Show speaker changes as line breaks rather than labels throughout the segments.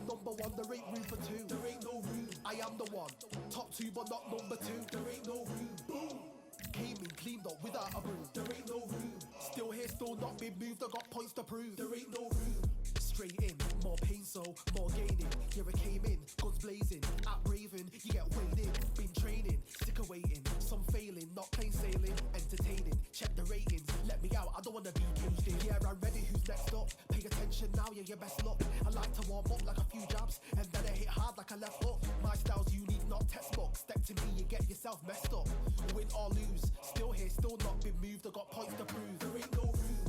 number one, there ain't room for two. There ain't no room. I am the one. Top two, but not number two. There ain't no room. Boom. Came in, cleaned up without a broom. There ain't no room. Still here, still not been moved. I got points to prove. There ain't no room. Straight in, more pain, so more gaining. Here I came in, guns blazing. At Raven, you get weighed in. Been training, sick of waiting. Some failing, not plain sailing. Entertaining, check the ratings. Let me out, I don't wanna be caged in. Yeah, I'm ready, who's next up? Pay attention now, yeah, your best luck. I like to warm up like a few jabs, and then I hit hard like a left hook. My style's unique, not textbook. Step to me, you get yourself messed up. Win or lose, still here, still not been moved. I got points to prove. There ain't no room.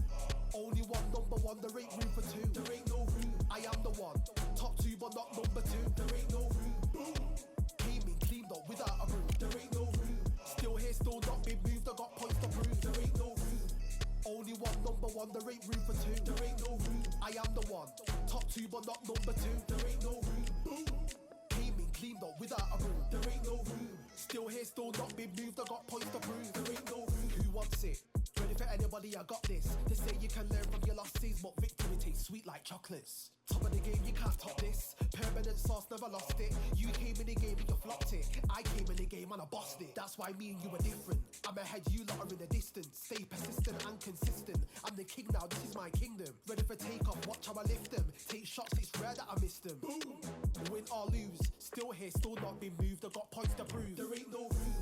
Only one, number one, there ain't room for two. There ain't no room. I am the one. Top two, but not number two. There ain't no room. Boom. Came in, cleaned up without a broom. There ain't no room. Still here, still not been moved. I got points to prove. There ain't no room. Only one, number one, there ain't room for two. There ain't no room. I am the one. Top two, but not number two. There ain't no room. Boom. Came in, cleaned up without a broom. There ain't no room. Still here, still not been moved. I got points to prove. There ain't no room. Who wants it? Ready for anybody, I got this. They say you can learn from your losses, but victory tastes sweet like chocolates. Top of the game, you can't top this. Permanent sauce, never lost it. You came in the game and you flopped it. I came in the game and I bossed it. That's why me and you are different. I'm ahead, you lot are in the distance. Stay persistent and consistent. I'm the king now, this is my kingdom. Ready for takeoff, watch how I lift them. Take shots, it's rare that I miss them. Boom. Win or lose, still here, still not been moved. I got points to prove. There ain't no room.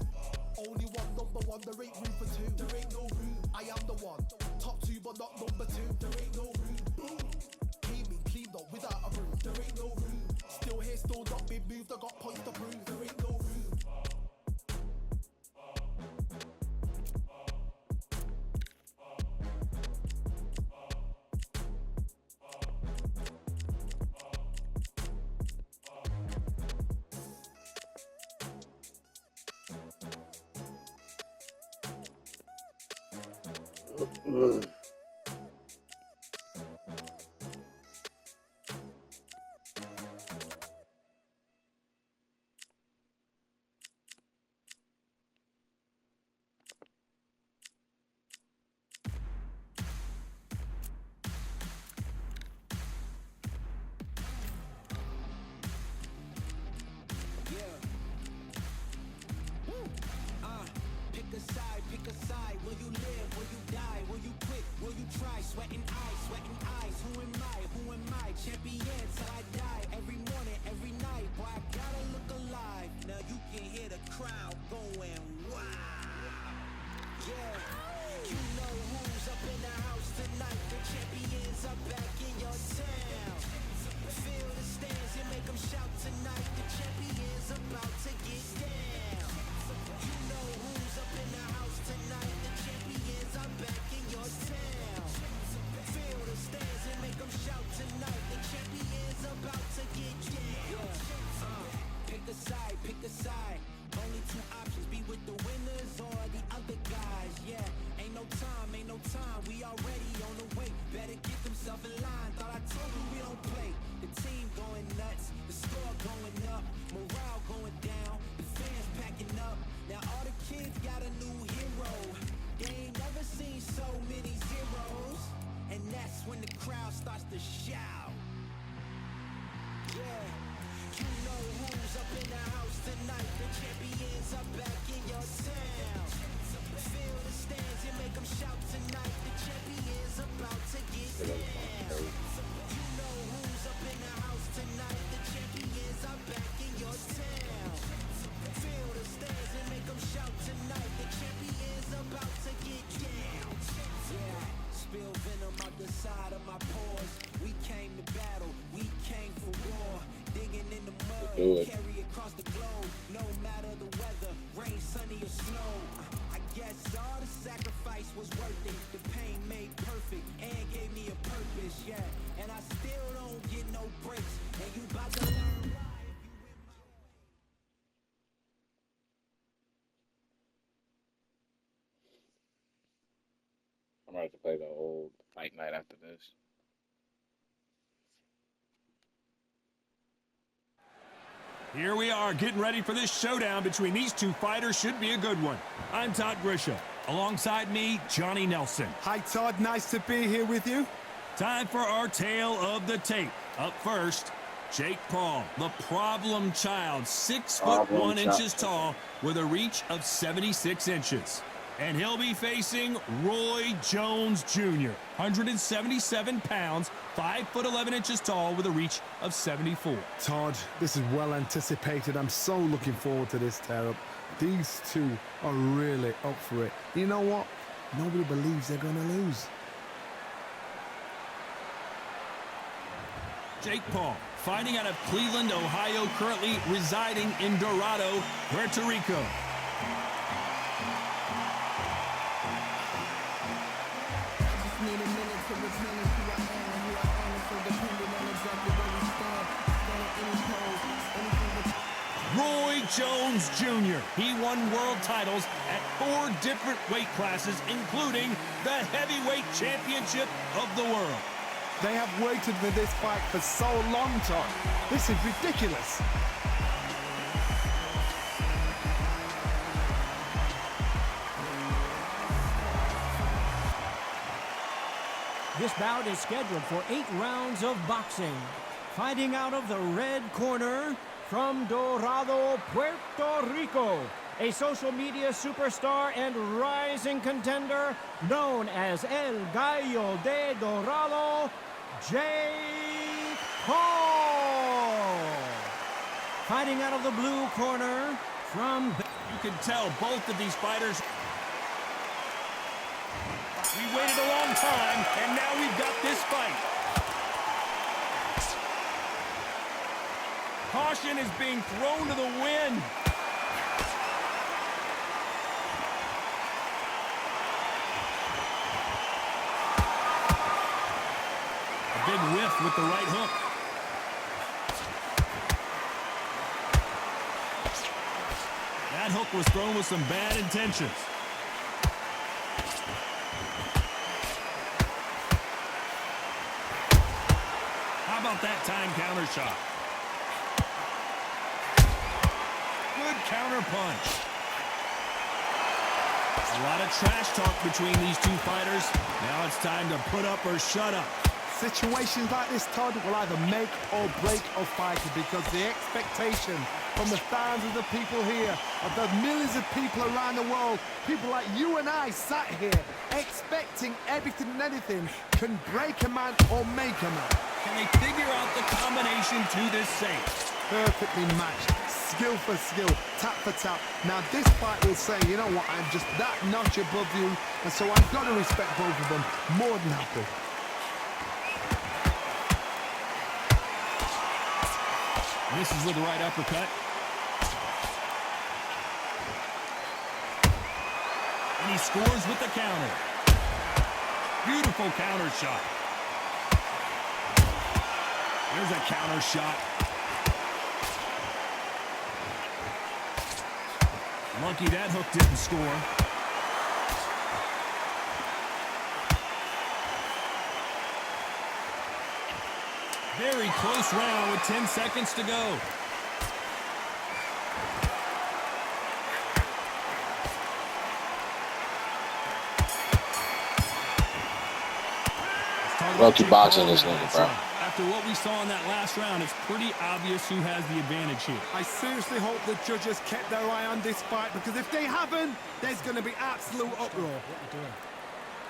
Only one, number one, there ain't room for two. There ain't no room. I am the one. Top two, but not number two. There ain't no room. Boom. Came in, cleaned up without a broom. There ain't no room. Still here, still not been moved. I got points to prove. There ain't no room.
Pick a side. Will you live? Will you die? Will you quit? Will you try? Sweating eyes. Who am I? Champion till I die. Every morning, every night. Boy, I gotta look alive. Now you can hear the crowd going wow. Yeah, you know who's up in the house tonight. The champions are back in your town. Feel the stands and make them shout tonight. The champions about to get down. You know who's up in the house tonight. The champions are back in your town. Feel the stands and make them shout tonight. The champions about to get down. Pick a side. Only two options, be with the winners or the other guys. Yeah, ain't no time, we already on the way. Better get themselves in line, thought I told you we don't play. The team going nuts, the score going up, morale going down, the fans packing up. Now all the kids got a new hero. They ain't never seen so many zeros. And that's when the crowd starts to shout. Yeah, you know who's up in the house tonight. The champions are back in your town. Feel the stands and make them shout tonight. The champions about to get down. You know who's up in the house tonight. The champions are back in your town. Feel the stands and make them shout tonight. The champions about to get down. Yeah, spill venom out the side of my pores. We came to battle, we came for war. Digging in the mud, carry across the globe. No matter the weather, rain, sunny or snow. I guess all the sacrifice was worth it. The pain made perfect and gave me a purpose, yeah. And I still don't get no breaks. And you about to learn why.
I'm gonna have to play the old Fight Night after this.
Here we are getting ready for this showdown between these two fighters. Should be a good one. I'm Todd Grisham. Alongside me, Johnny Nelson.
Hi, Todd. Nice to be here with you.
Time for our tale of the tape. Up first, Jake Paul, the problem child, 6'1" tall with a reach of 76 inches. And he'll be facing Roy Jones Jr., 177 pounds, 5'11" tall with a reach of 74.
Todd, this is well anticipated. I'm so looking forward to this tear-up. These two are really up for it. You know what? Nobody believes they're going to lose.
Jake Paul, fighting out of Cleveland, Ohio, currently residing in Dorado, Puerto Rico. Roy Jones Jr. He won world titles at 4 different weight classes, including the heavyweight championship of the world.
They have waited for this fight for so long, Todd. This is ridiculous.
This bout is scheduled for 8 rounds of boxing. Fighting out of the red corner, from Dorado, Puerto Rico, a social media superstar and rising contender known as El Gallo de Dorado, Jake Paul. Fighting out of the blue corner, from...
You can tell both of these fighters... We waited a long time, and now we've got this fight. Caution is being thrown to the wind. A big whiff with the right hook. That hook was thrown with some bad intentions. How about that time counter shot? Good counter punch. A lot of trash talk between these two fighters. Now it's time to put up or shut up.
Situations like this, Todd, will either make or break a fighter, because the expectation from the thousands of people here, of the millions of people around the world, people like you and I sat here expecting everything and anything, can break a man or make a man.
Can they figure out the combination to this safe?
Perfectly matched, skill for skill, tap for tap. Now this fight will say, you know what, I'm just that notch above you, and so I've got to respect both of them more than happy.
Misses with the right uppercut. And he scores with the counter. Beautiful counter shot. There's a counter shot. Lucky that hook didn't score. Very close round with 10 seconds to go.
Low-key boxing this nigga, bro.
After what we saw in that last round, it's pretty obvious who has the advantage here.
I seriously hope the judges kept their eye on this fight, because if they haven't, there's going to be absolute uproar.
What are you doing?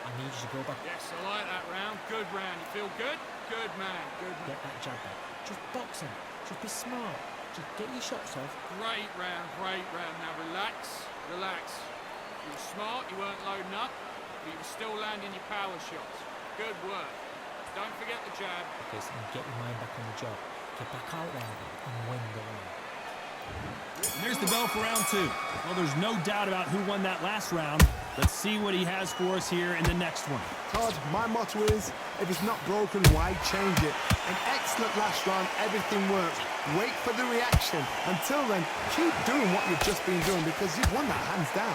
I need you to go back.
Yes, I like that round. Good round. You feel good? Good man. Good man.
Get that jab back. Just box him. Just be smart. Just get your shots off.
Great round. Great round. Now relax. Relax. You were smart. You weren't loading up. But you were still landing your power shots. Good work. Don't forget the jab.
Okay, so get your mind back on the job. Get back out there and win the round.
And there's the bell for round 2. Well, there's no doubt about who won that last round. Let's see what he has for us here in the next one.
Todd, my motto is, if it's not broken, why change it? An excellent last round, everything works. Wait for the reaction. Until then, keep doing what you've just been doing, because you've won that hands down.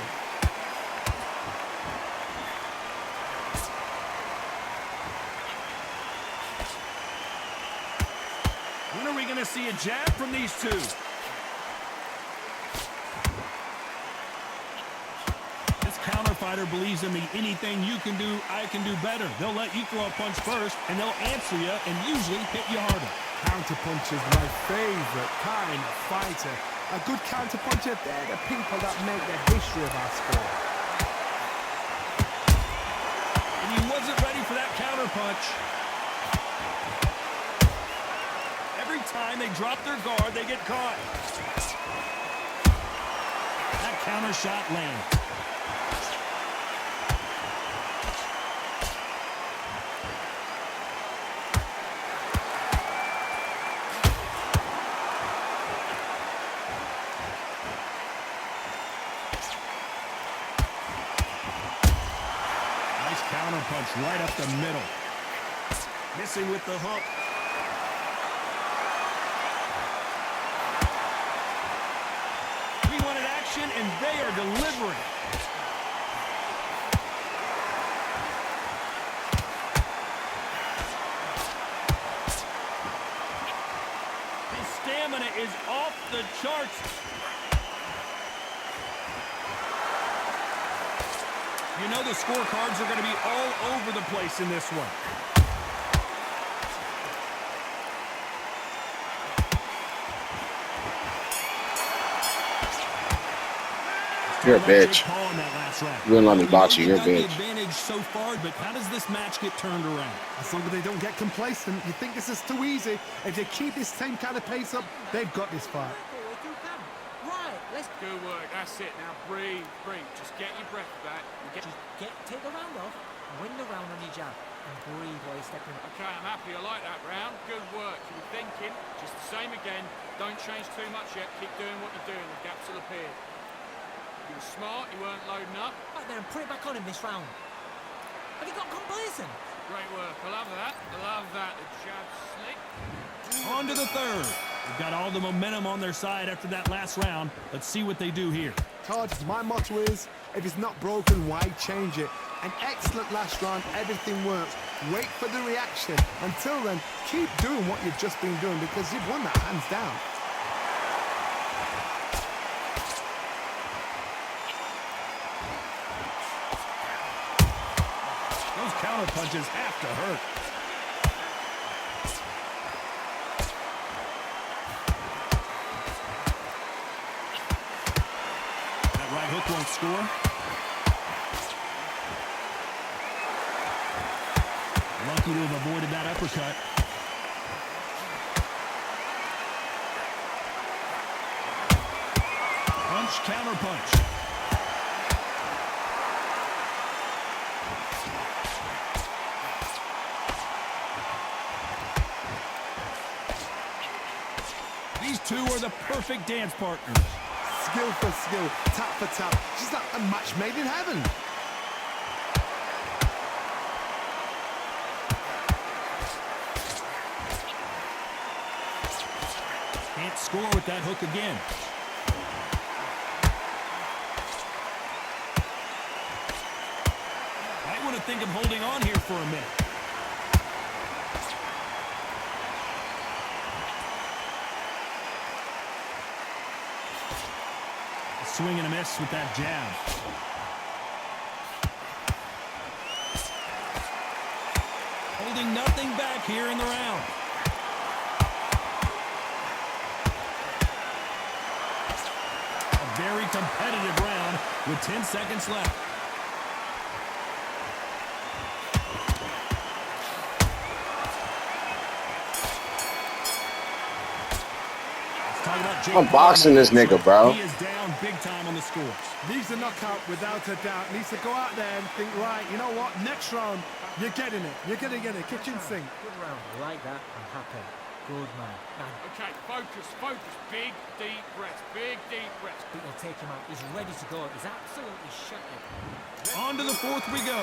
When are we going to see a jab from these two? This counter fighter believes in me. Anything you can do, I can do better. They'll let you throw a punch first, and they'll answer you and usually hit you harder.
Counter-punchers, my favorite kind of fighter. A good counter-puncher, they're the people that make the history of our sport.
And he wasn't ready for that counter punch. Every time they drop their guard, they get caught. That counter shot lands. Counter punch right up the middle. Missing with the hook. We wanted action, and they are delivering. His stamina is off the charts. You know the scorecards are going to be all over the place in this one.
You're a bitch. You wouldn't let me box you. You're a bitch.
Advantage so far, but how does this match get turned around?
As long as they don't get complacent, you think this is too easy. If they keep this same kind of pace up, they've got this fight.
Good work, that's it. Now breathe, breathe. Just get your breath back.
Take the round off, win the round on your jab, and breathe while you're stepping up.
Okay, I'm happy. I like that round. Good work. You were thinking, just the same again. Don't change too much yet. Keep doing what you're doing. The gaps will appear. You were smart. You weren't loading up.
Right then, put it back on him this round. Have you got complacent?
Great work. I love that. I love that. The jab slick.
On to the third. They've got all the momentum on their side after that last round. Let's see what they do here.
Todd, my motto is, if it's not broken, why change it? An excellent last round, everything works. Wait for the reaction. Until then, keep doing what you've just been doing because you've won that hands down.
Those counter punches have to hurt. That right hook won't score. Lucky to have avoided that uppercut. Punch, counter punch. These two are the perfect dance partners.
Skill for skill, tap for tap. She's like a match made in heaven.
Can't score with that hook again. Might want to think of holding on here for a minute. A swing and a miss with that jab. Holding nothing back here in the round. Very competitive round with 10 seconds left.
I'm boxing this nigga, bro.
He is down big time on the scores.
Needs a knockout without a doubt. Needs to go out there and think, right, you know what? Next round, you're getting it. You're going to get it. Kitchen sink.
Good round. I like that. I'm happy. Good man.
Okay, focus, focus. Big, deep breaths. Big, deep breaths.
I think they'll take him out. He's ready to go. He's absolutely shattered.
On to the fourth we go.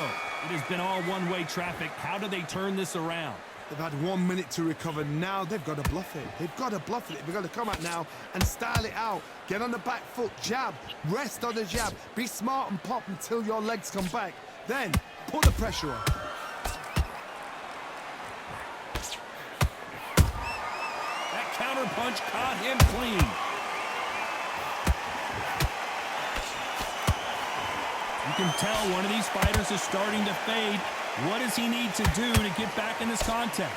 It has been all one-way traffic. How do they turn this around?
They've had 1 minute to recover. Now they've got to bluff it. They've got to bluff it. They've got to come out now and style it out. Get on the back foot, jab. Rest on the jab. Be smart and pop until your legs come back. Then put the pressure on.
That counter punch caught him clean. You can tell one of these fighters is starting to fade. What does he need to do to get back in this contest?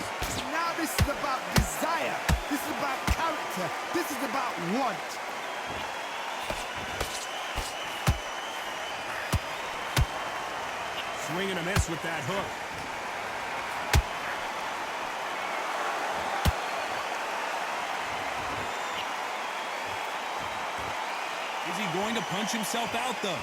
Now this is about desire. This is about character. This is about want.
Swing and a miss with that hook. Is he going to punch himself out, though?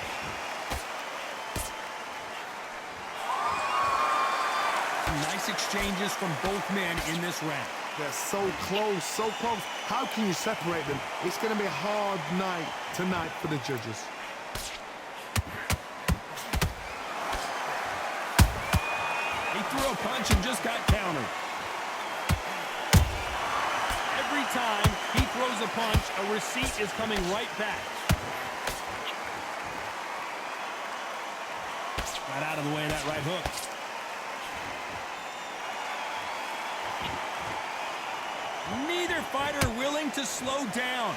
Some nice exchanges from both men in this round.
They're so close, so close. How can you separate them? It's going to be a hard night tonight for the judges.
He threw a punch and just got countered. Every time he throws a punch, a receipt is coming right back. Got out of the way of that right hook. Neither fighter willing to slow down.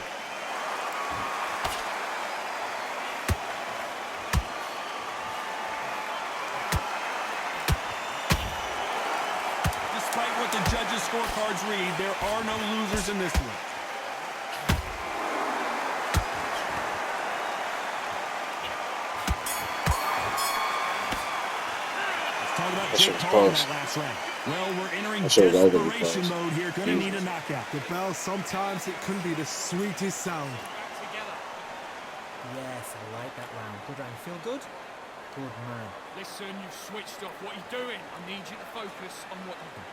Despite what the judges' scorecards read, there are no losers in this one. Let's talk about Jake Paul in that last round. Well, we're entering desperation mode here. Gonna need a knockout.
The bell, sometimes it can be the sweetest sound.
Together.
Yes, I like that round. Good round. Feel good? Good man.
Listen, you've switched off. What are you doing? I need you to focus on what you do.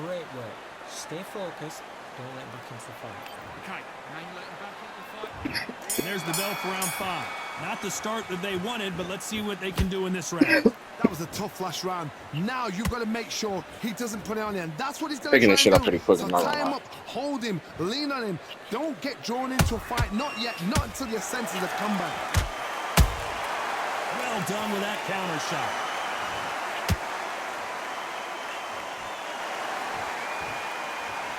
Great work. Stay focused. Don't let him back into the fight.
Okay, now you let him back into the fight.
And there's the bell for round 5. Not the start that they wanted, but let's see what they can do in this round.
That was a tough last round. Now you've got to make sure he doesn't put it on you, and that's what he's going to
Picking
try
this shit
and
up
do.
pretty quick.
So
I'm not
tie
gonna
him
lie.
up, hold him, lean on him. Don't get drawn into a fight. Not yet. Not until your senses have come back.
Well done with that counter shot.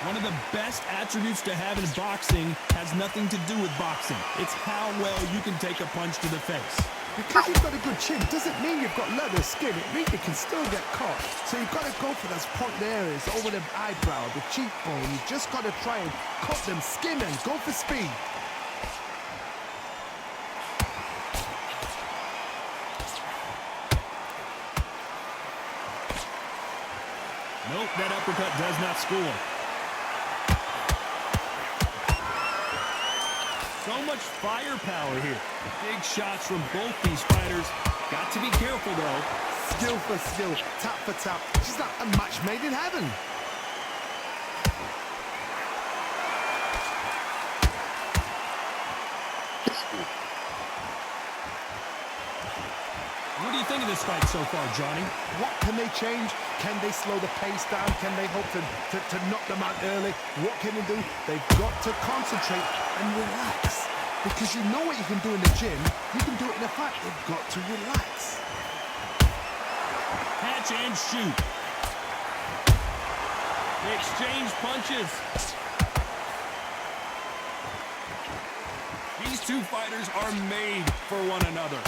One of the best attributes to have in boxing has nothing to do with boxing. It's how well you can take a punch to the face.
Because you've got a good chin doesn't mean you've got leather skin. It means you can still get caught. So you've got to go for those point areas over the eyebrow, the cheekbone. You've just got to try and cut them, skin them, go for speed.
Nope, that uppercut does not score. So much firepower here. Big shots from both these fighters. Got to be careful, though.
Skill for skill, tap for tap. She's like a match made in heaven.
What do you think of this fight so far, Johnny?
What can they change? Can they slow the pace down? Can they hope to knock them out early? What can they do? They've got to concentrate and relax. Because you know what you can do in the gym, you can do it in a fight. They've got to relax.
Catch and shoot. They exchange punches. These two fighters are made for one another.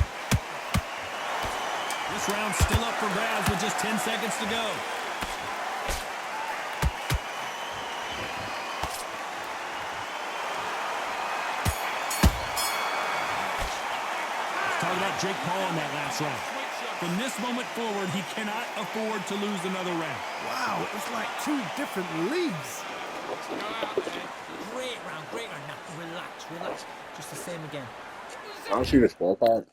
This round's still up for grabs with just 10 seconds to go. Let's talk about Jake Paul in that last round. From this moment forward, he cannot afford to lose another round.
Wow, it's like two different leagues.
Go out there.
Great round, great round. Now, relax, relax. Just the same again.
I don't see the scorecard.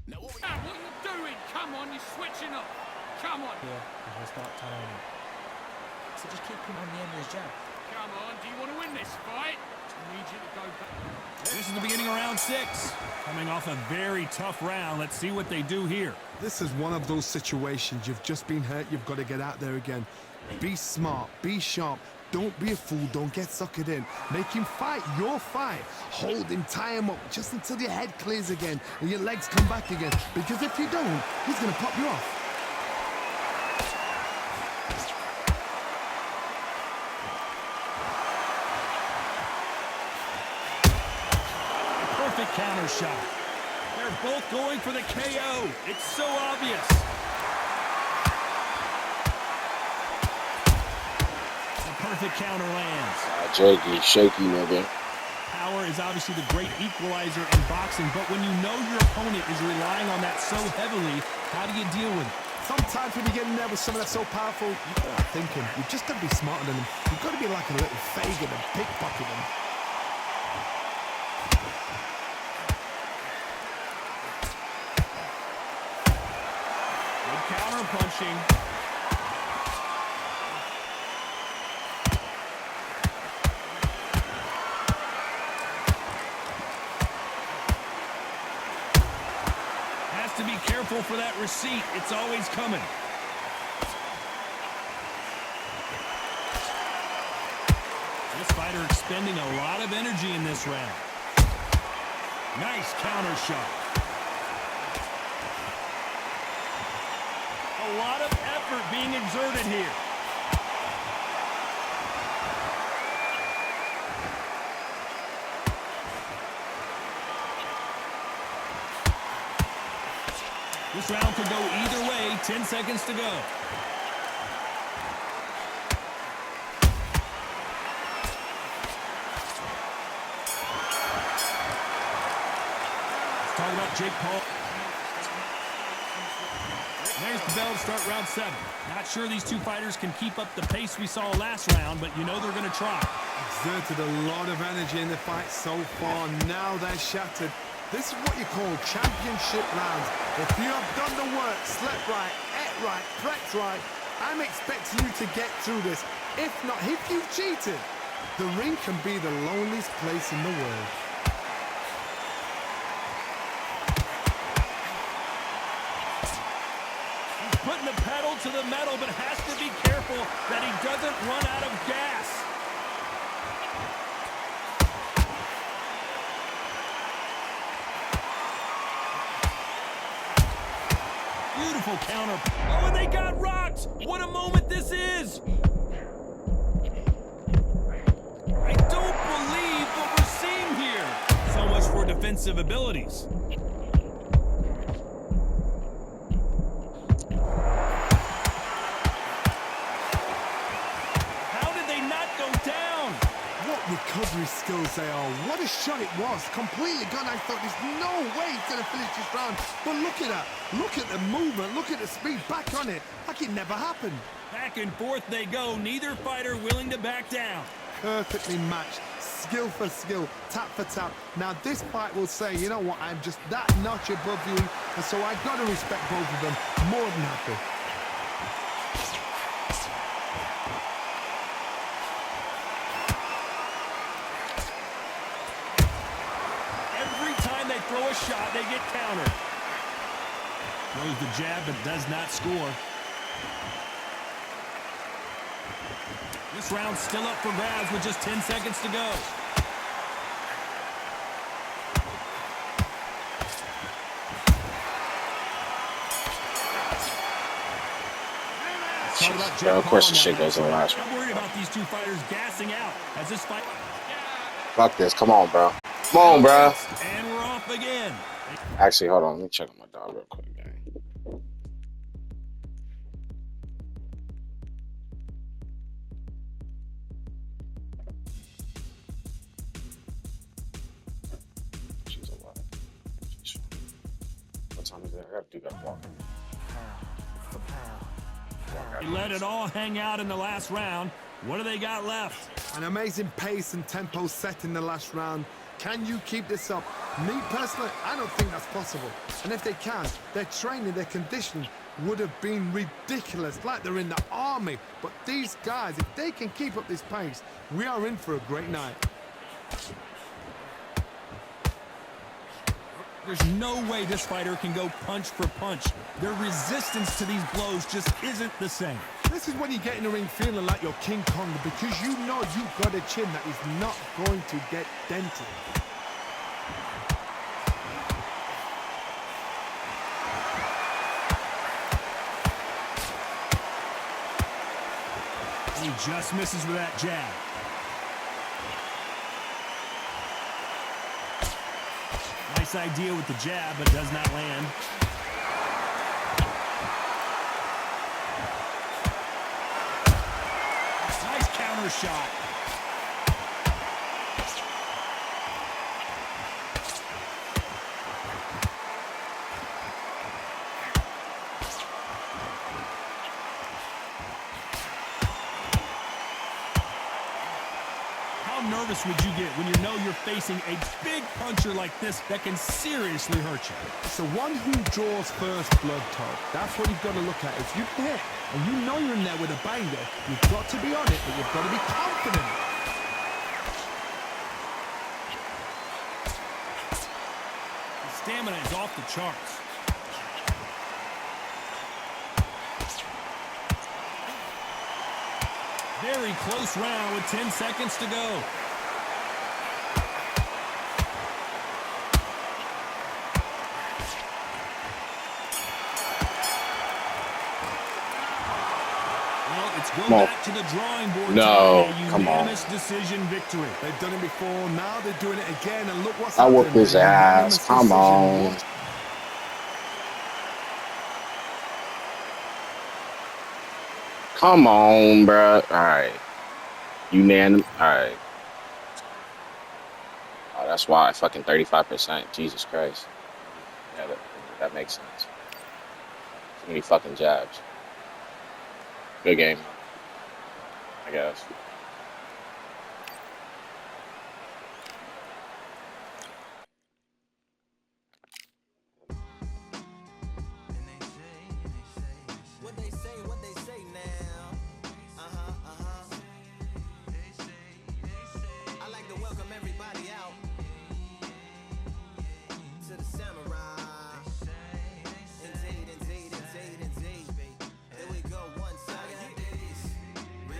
What are you doing? Come on, you're switching up. Come on.
Here, and he'll start tiring him. So just keep him on the end of his jab.
Come on, do you want to win this fight? I need you to go back.
This is the beginning of round 6. Coming off a very tough round. Let's see what they do here.
This is one of those situations. You've just been hurt. You've got to get out there again. Be smart. Be sharp. Don't be a fool. Don't get suckered in. Make him fight your fight. Hold him, tie him up just until your head clears again and your legs come back again. Because if you don't, he's going to pop you off.
Perfect counter shot. They're both going for the KO. It's so obvious. Perfect counter lands.
Jakey, shaky nigga.
Power is obviously the great equalizer in boxing, but when you know your opponent is relying on that so heavily, how do you deal with it?
Sometimes when you get in there with someone that's so powerful, you've got to start thinking. You've just got to be smarter than them. You've got to be like a little Fagin and pickpocket them.
Good counter punching. Has to be careful for that receipt. It's always coming. This fighter expending a lot of energy in this round. Nice counter shot. A lot of effort being exerted here. This round could go either way. 10 seconds to go. Let's talk about Jake Paul. There's the bell to start round 7. Not sure these two fighters can keep up the pace we saw last round, but you know they're going to try.
Exerted a lot of energy in the fight so far. Now they're shattered. This is what you call championship rounds. If you have done the work, slept right, ate right, prepped right, I'm expecting you to get through this. If not, if you've cheated, the ring can be the loneliest place in the world.
He's putting the pedal to the metal, but has to be careful that he doesn't run out of gas. Beautiful counter. Oh, and they got rocked. What a moment this is. I don't believe what we're seeing here. So much for defensive abilities. How did they not go down?
What recovery skills they are. What a shot it was. Completely gone. I thought there's no way he's going to finish this round. But look at that. Look at the movement. Look at the speed. Back on it. Like it never happened.
Back and forth they go. Neither fighter willing to back down.
Perfectly matched. Skill for skill. Tap for tap. Now this fight will say, you know what, I'm just that notch above you. And so I've got to respect both of them. More than happy.
Throw a shot, they get countered. Throws the jab, but does not score. This round's still up for grabs with just 10 seconds to go.
Of course the shit goes in the last round.
I'm worried about these two fighters gassing out as this fight.
Fuck this. Come on, bro. Come on, bro.
And we're off again.
Actually, hold on. Let me check on my dog real quick, gang. She's alive. What time is it? I got to do that walking.
They let it all hang out in the last round. What do they got left?
An amazing pace and tempo set in the last round. Can you keep this up? Me personally, I don't think that's possible. And if they can, their training, their conditioning would have been ridiculous, like they're in the army. But these guys, if they can keep up this pace, we are in for a great night.
There's no way this fighter can go punch for punch. Their resistance to these blows just isn't the same.
This is when you get in the ring feeling like you're King Kong, because you know you've got a chin that is not going to get dented.
He just misses with that jab. Nice idea with the jab, but does not land. Nice counter corner shot. How nervous would you get when you know you're facing a big puncher like this that can seriously hurt you?
It's the one who draws first blood, Todd. That's what you've got to look at. If you're there and you know you're in there with a banger, you've got to be on it, but you've got to be confident.
His stamina is off the charts. Very close round with 10 seconds to go. Well, it's go back to the drawing board.
No,
a
come on.
unanimous decision victory.
They've done it before, now they're doing it again, and look what's
I
happening.
whooped his
A
ass.
unanimous
Come
decision.
on. Come on, bro. All right. Unanimous. All right. Oh, that's why. Fucking 35%. Jesus Christ. Yeah, that makes sense. Too many fucking jabs. Good game, I guess.
What they say now. I like to welcome everybody out.